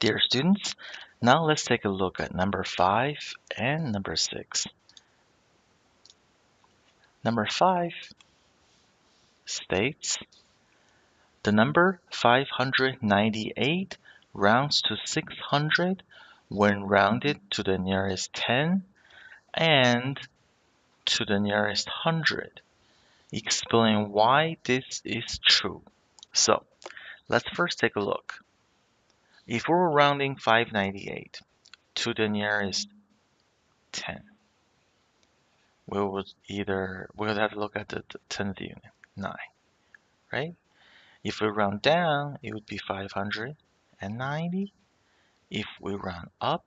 Dear students, now let's take a look at number 5 and number 6. Number 5 states, the number 598 rounds to 600 when rounded to the nearest 10 and to the nearest 100. Explain why this is true. So, let's first take a look. If we're rounding 598 to the nearest 10, we would have to look at the 10th unit, 9, right? If we round down, it would be 590. If we round up,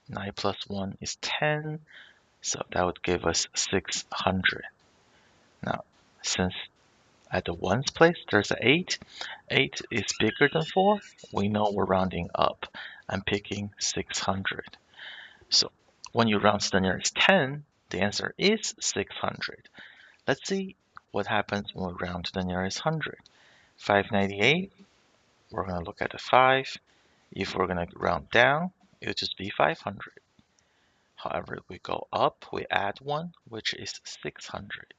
9 plus 1 is 10, so that would give us 600. Now, since at the ones place there's an 8, 8 is bigger than 4, we know we're rounding up. I'm picking 600. So when you round to the nearest 10, the answer is 600. Let's see what happens when we round to the nearest 100. 598, we're going to look at the 5. If we're going to round down, it would just be 500. However, if we go up, we add 1, which is 600.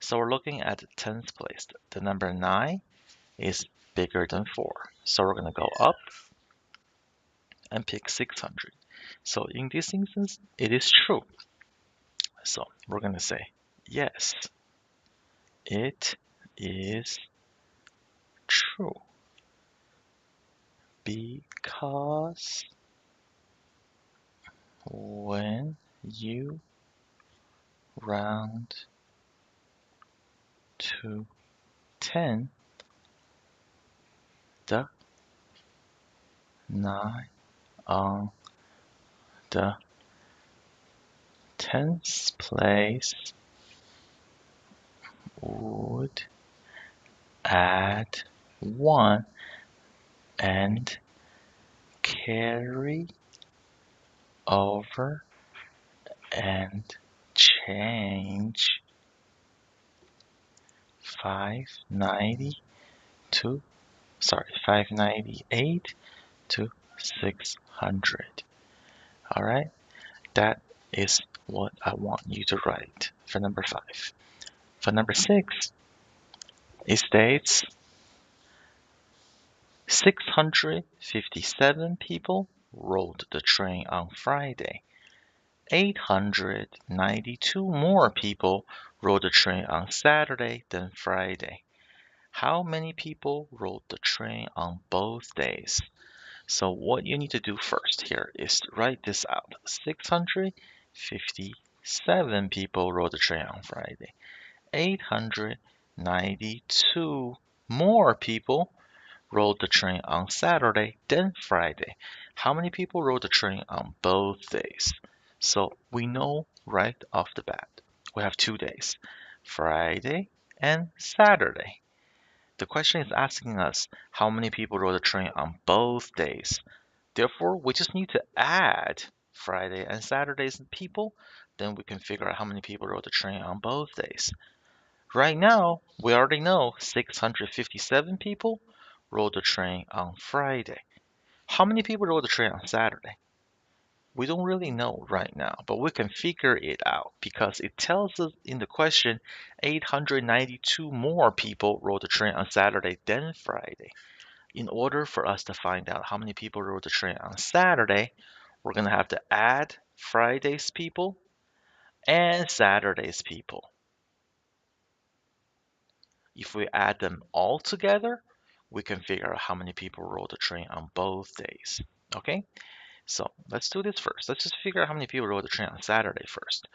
So we're looking at the 10th place. The number 9 is bigger than 4. So we're going to go up and pick 600. So in this instance, it is true. So we're going to say, yes, it is true. Because when you round to 10, the 9 on the 10th place would add 1 and carry over and change 598 to 600. All right, that is what I want you to write for number 5. For number 6, it states 657 people rode the train on Friday. 892 more people rode the train on Saturday than Friday. How many people rode the train on both days? So what you need to do first here is to write this out. 657 people rode the train on Friday. 892 more people rode the train on Saturday than Friday. How many people rode the train on both days? So we know right off the bat. We have 2 days, Friday and Saturday. The question is asking us how many people rode the train on both days. Therefore, we just need to add Friday and Saturday's people, then we can figure out how many people rode the train on both days. Right now, we already know 657 people rode the train on Friday. How many people rode the train on Saturday? We don't really know right now, but we can figure it out because it tells us in the question 892 more people rode the train on Saturday than Friday. In order for us to find out how many people rode the train on Saturday, we're going to have to add Friday's people and Saturday's people. If we add them all together, we can figure out how many people rode the train on both days. Okay? So let's do this first. Let's just figure out how many people rode the train on Saturday first.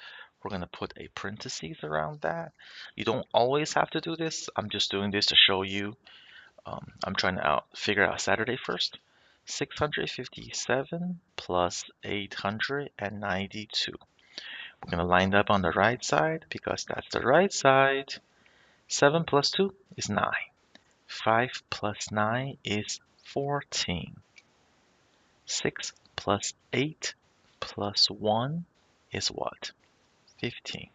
We're going to put a parentheses around that. You don't always have to do this. I'm just doing this to show you. I'm trying to figure out Saturday first. 657 plus 892. We're going to line up on the right side because that's the right side. 7 plus 2 is 9. 5 plus 9 is 14. 6 plus 8 plus 1 is what? 15.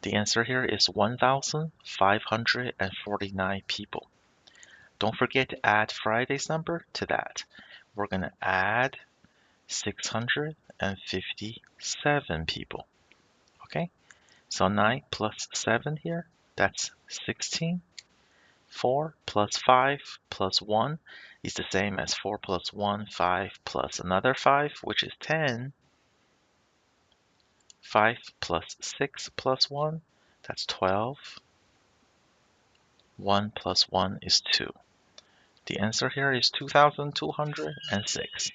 The answer here is 1,549 people. Don't forget to add Friday's number to that. we're going to add 657 people. Okay, so 9 plus 7 here, that's 16. 4 plus 5 plus 1 is the same as 4 plus 1, 5 plus another 5, which is 10. 5 plus 6 plus 1, that's 12. 1 plus 1 is 2. The answer here is 2,206.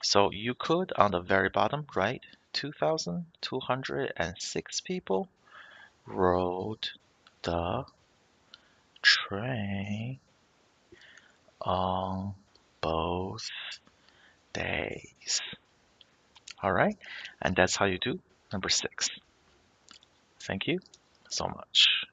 So you could, on the very bottom, write 2,206 people rode the train on both days. All right, and that's how you do number 6. Thank you so much.